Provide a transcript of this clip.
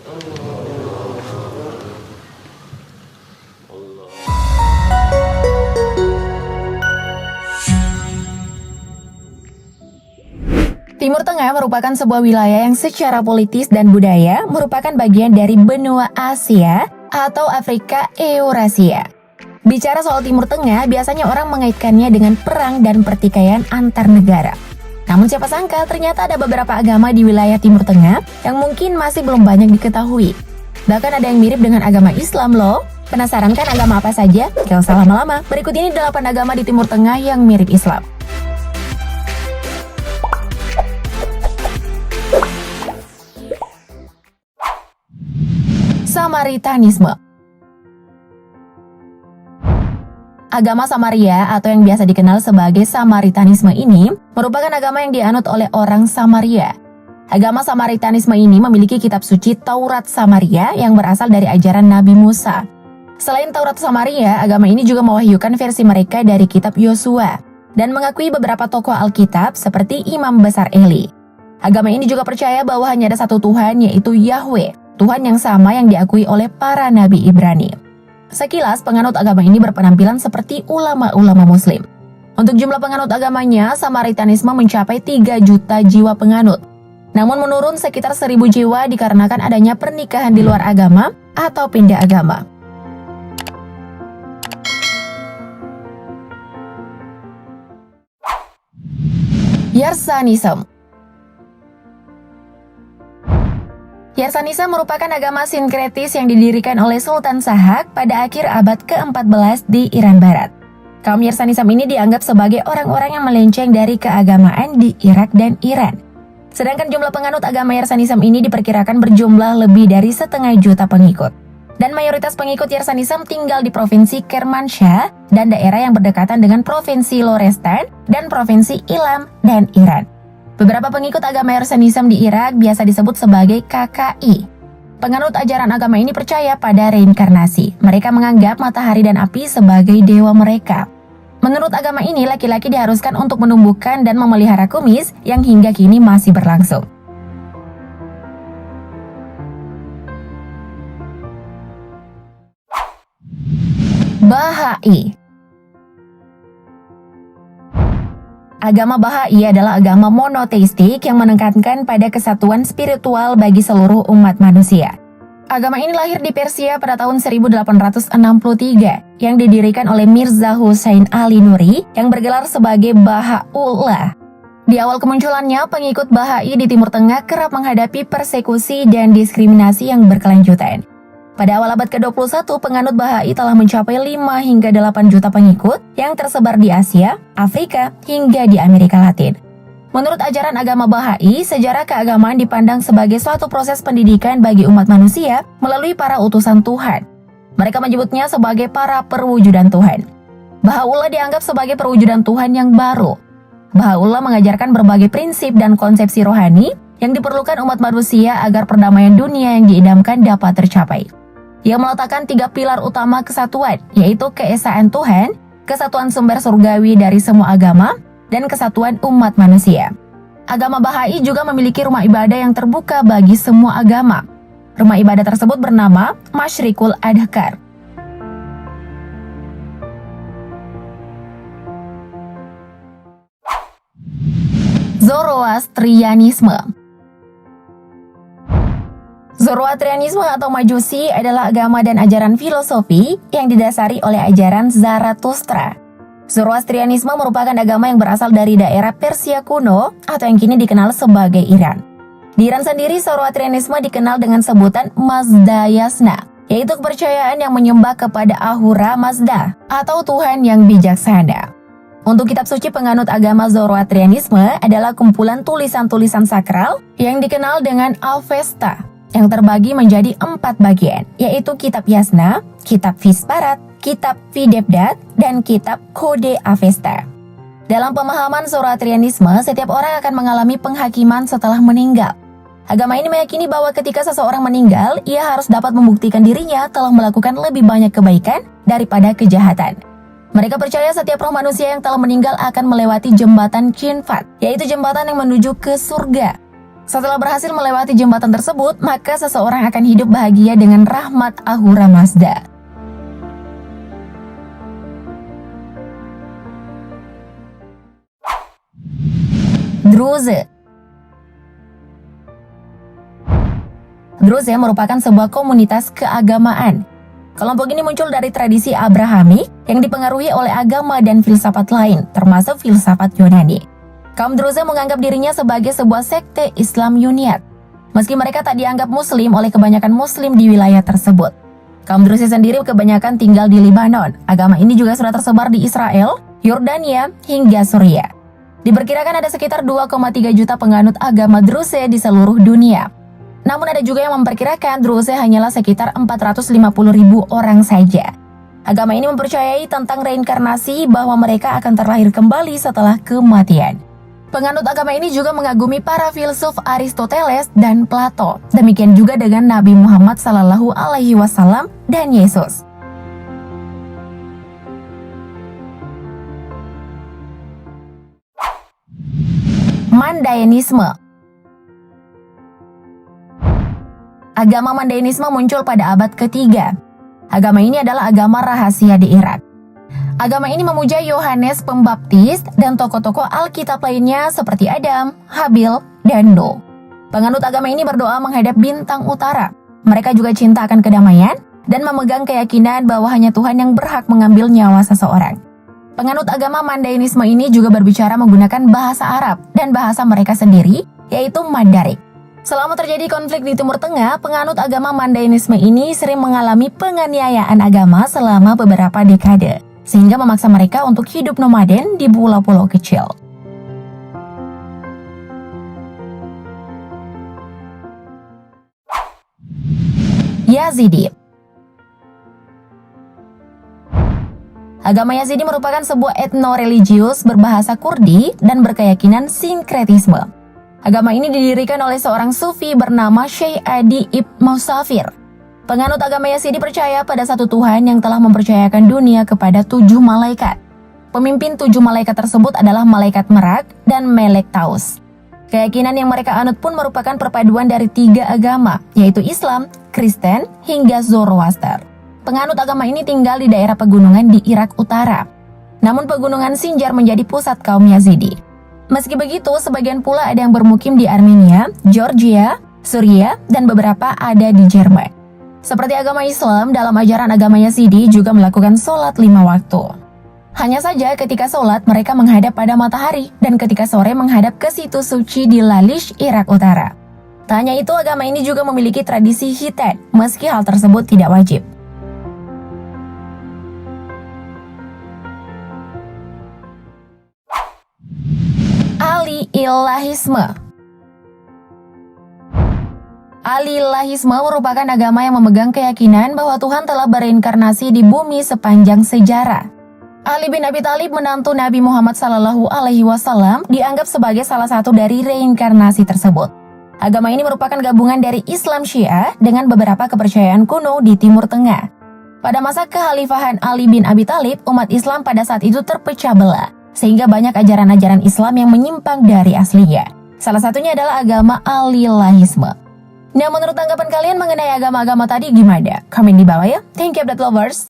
Timur Tengah merupakan sebuah wilayah yang secara politis dan budaya merupakan bagian dari benua Asia atau Afrika Eurasia. Bicara soal Timur Tengah, biasanya orang mengaitkannya dengan perang dan pertikaian antar negara. Namun siapa sangka ternyata ada beberapa agama di wilayah Timur Tengah yang mungkin masih belum banyak diketahui. Bahkan ada yang mirip dengan agama Islam loh. Penasaran kan agama apa saja? Gak usah lama-lama, berikut ini 8 agama di Timur Tengah yang mirip Islam. Samaritanisme. Agama Samaria atau yang biasa dikenal sebagai Samaritanisme ini merupakan agama yang dianut oleh orang Samaria. Agama Samaritanisme ini memiliki kitab suci Taurat Samaria yang berasal dari ajaran Nabi Musa. Selain Taurat Samaria, agama ini juga mewahyukan versi mereka dari kitab Yosua dan mengakui beberapa tokoh Alkitab seperti Imam Besar Eli. Agama ini juga percaya bahwa hanya ada satu Tuhan, yaitu Yahweh, Tuhan yang sama yang diakui oleh para Nabi Ibrani. Sekilas, penganut agama ini berpenampilan seperti ulama-ulama muslim. Untuk jumlah penganut agamanya, Samaritanisme mencapai 3 juta jiwa penganut. Namun menurun sekitar 1.000 jiwa dikarenakan adanya pernikahan di luar agama atau pindah agama. Yarsanism. Yarsanisme merupakan agama sinkretis yang didirikan oleh Sultan Sahak pada akhir abad ke-14 di Iran Barat. Kaum Yarsanisme ini dianggap sebagai orang-orang yang melenceng dari keagamaan di Irak dan Iran. Sedangkan jumlah penganut agama Yarsanisme ini diperkirakan berjumlah lebih dari 500.000 pengikut. Dan mayoritas pengikut Yarsanisme tinggal di Provinsi Kermanshah dan daerah yang berdekatan dengan Provinsi Lorestan dan Provinsi Ilam dan Iran. Beberapa pengikut agama Yarsanisme di Irak biasa disebut sebagai KKI. Penganut ajaran agama ini percaya pada reinkarnasi. Mereka menganggap matahari dan api sebagai dewa mereka. Menurut agama ini, laki-laki diharuskan untuk menumbuhkan dan memelihara kumis yang hingga kini masih berlangsung. Bahai. Agama Bahai adalah agama monoteistik yang menekankan pada kesatuan spiritual bagi seluruh umat manusia. Agama ini lahir di Persia pada tahun 1863 yang didirikan oleh Mirza Hussein Ali Nuri yang bergelar sebagai Baha'u'llah. Di awal kemunculannya, pengikut Bahai di Timur Tengah kerap menghadapi persekusi dan diskriminasi yang berkelanjutan. Pada awal abad ke-21, penganut Bahai telah mencapai 5 hingga 8 juta pengikut yang tersebar di Asia, Afrika, hingga di Amerika Latin. Menurut ajaran agama Bahai, sejarah keagamaan dipandang sebagai suatu proses pendidikan bagi umat manusia melalui para utusan Tuhan. Mereka menyebutnya sebagai para perwujudan Tuhan. Baha'u'llah dianggap sebagai perwujudan Tuhan yang baru. Baha'u'llah mengajarkan berbagai prinsip dan konsepsi rohani yang diperlukan umat manusia agar perdamaian dunia yang diidamkan dapat tercapai. Ia meletakkan 3 pilar utama kesatuan, yaitu keesaan Tuhan, kesatuan sumber surgawi dari semua agama, dan kesatuan umat manusia. Agama Bahai juga memiliki rumah ibadah yang terbuka bagi semua agama. Rumah ibadah tersebut bernama Masyrikul Adhkar. Zoroastrianisme. Zoroastrianisme atau Majusi adalah agama dan ajaran filosofi yang didasari oleh ajaran Zarathustra. Zoroastrianisme merupakan agama yang berasal dari daerah Persia kuno atau yang kini dikenal sebagai Iran. Di Iran sendiri, Zoroastrianisme dikenal dengan sebutan Mazdayasna, yaitu kepercayaan yang menyembah kepada Ahura Mazda atau Tuhan yang bijaksana. Untuk kitab suci penganut agama Zoroastrianisme adalah kumpulan tulisan-tulisan sakral yang dikenal dengan Avesta, yang terbagi menjadi 4 bagian, yaitu Kitab Yasna, Kitab Visparat, Kitab Videbdat, dan Kitab Kode Avesta. Dalam pemahaman Zoroastrianisme, setiap orang akan mengalami penghakiman setelah meninggal. Agama ini meyakini bahwa ketika seseorang meninggal, ia harus dapat membuktikan dirinya telah melakukan lebih banyak kebaikan daripada kejahatan. Mereka percaya setiap roh manusia yang telah meninggal akan melewati jembatan Kinfat, yaitu jembatan yang menuju ke surga. Setelah berhasil melewati jembatan tersebut, maka seseorang akan hidup bahagia dengan rahmat Ahura Mazda. Druze. Druze merupakan sebuah komunitas keagamaan. Kelompok ini muncul dari tradisi Abrahami yang dipengaruhi oleh agama dan filsafat lain, termasuk filsafat Yunani. Kaum Druze menganggap dirinya sebagai sebuah sekte Islam Yunaniyat, meski mereka tak dianggap Muslim oleh kebanyakan Muslim di wilayah tersebut. Kaum Druze sendiri kebanyakan tinggal di Lebanon. Agama ini juga sudah tersebar di Israel, Yordania, hingga Suriah. Diperkirakan ada sekitar 2,3 juta penganut agama Druze di seluruh dunia. Namun ada juga yang memperkirakan Druze hanyalah sekitar 450.000 orang saja. Agama ini mempercayai tentang reinkarnasi, bahwa mereka akan terlahir kembali setelah kematian. Penganut agama ini juga mengagumi para filsuf Aristoteles dan Plato. Demikian juga dengan Nabi Muhammad SAW dan Yesus. Mandaenisme. Agama Mandaenisme muncul pada abad ketiga. Agama ini adalah agama rahasia di Irak. Agama ini memuja Yohanes Pembaptis dan tokoh-tokoh Alkitab lainnya seperti Adam, Habil, dan Nuh. Penganut agama ini berdoa menghadap bintang utara. Mereka juga cinta akan kedamaian dan memegang keyakinan bahwa hanya Tuhan yang berhak mengambil nyawa seseorang. Penganut agama Mandaenisme ini juga berbicara menggunakan bahasa Arab dan bahasa mereka sendiri, yaitu Mandarik. Selama terjadi konflik di Timur Tengah, penganut agama Mandaenisme ini sering mengalami penganiayaan agama selama beberapa dekade, sehingga memaksa mereka untuk hidup nomaden di pulau-pulau kecil. Yazidi. Agama Yazidi merupakan sebuah etno-religius berbahasa Kurdi dan berkeyakinan sinkretisme. Agama ini didirikan oleh seorang sufi bernama Syekh Adi Ibn Musafir. Penganut agama Yazidi percaya pada satu Tuhan yang telah mempercayakan dunia kepada 7 malaikat. Pemimpin 7 malaikat tersebut adalah malaikat Merak dan Melek Taus. Keyakinan yang mereka anut pun merupakan perpaduan dari 3 agama, yaitu Islam, Kristen, hingga Zoroaster. Penganut agama ini tinggal di daerah pegunungan di Irak Utara. Namun pegunungan Sinjar menjadi pusat kaum Yazidi. Meski begitu, sebagian pula ada yang bermukim di Armenia, Georgia, Suriah, dan beberapa ada di Jerman. Seperti agama Islam, dalam ajaran agama Yazidi juga melakukan sholat 5 waktu. Hanya saja ketika sholat mereka menghadap pada matahari dan ketika sore menghadap ke situs suci di Lalish, Irak Utara. Tak hanya itu, agama ini juga memiliki tradisi khitan, meski hal tersebut tidak wajib. Al-Ilahisme. Al-Ilahisme merupakan agama yang memegang keyakinan bahwa Tuhan telah bereinkarnasi di bumi sepanjang sejarah. Ali bin Abi Thalib, menantu Nabi Muhammad SAW, dianggap sebagai salah satu dari reinkarnasi tersebut. Agama ini merupakan gabungan dari Islam Syiah dengan beberapa kepercayaan kuno di Timur Tengah. Pada masa kekhalifahan Ali bin Abi Thalib, umat Islam pada saat itu terpecah belah, sehingga banyak ajaran-ajaran Islam yang menyimpang dari aslinya. Salah satunya adalah agama Al-Ilahisme. Nah, menurut tanggapan kalian mengenai agama-agama tadi gimana? Komen di bawah ya. Thank you, update lovers.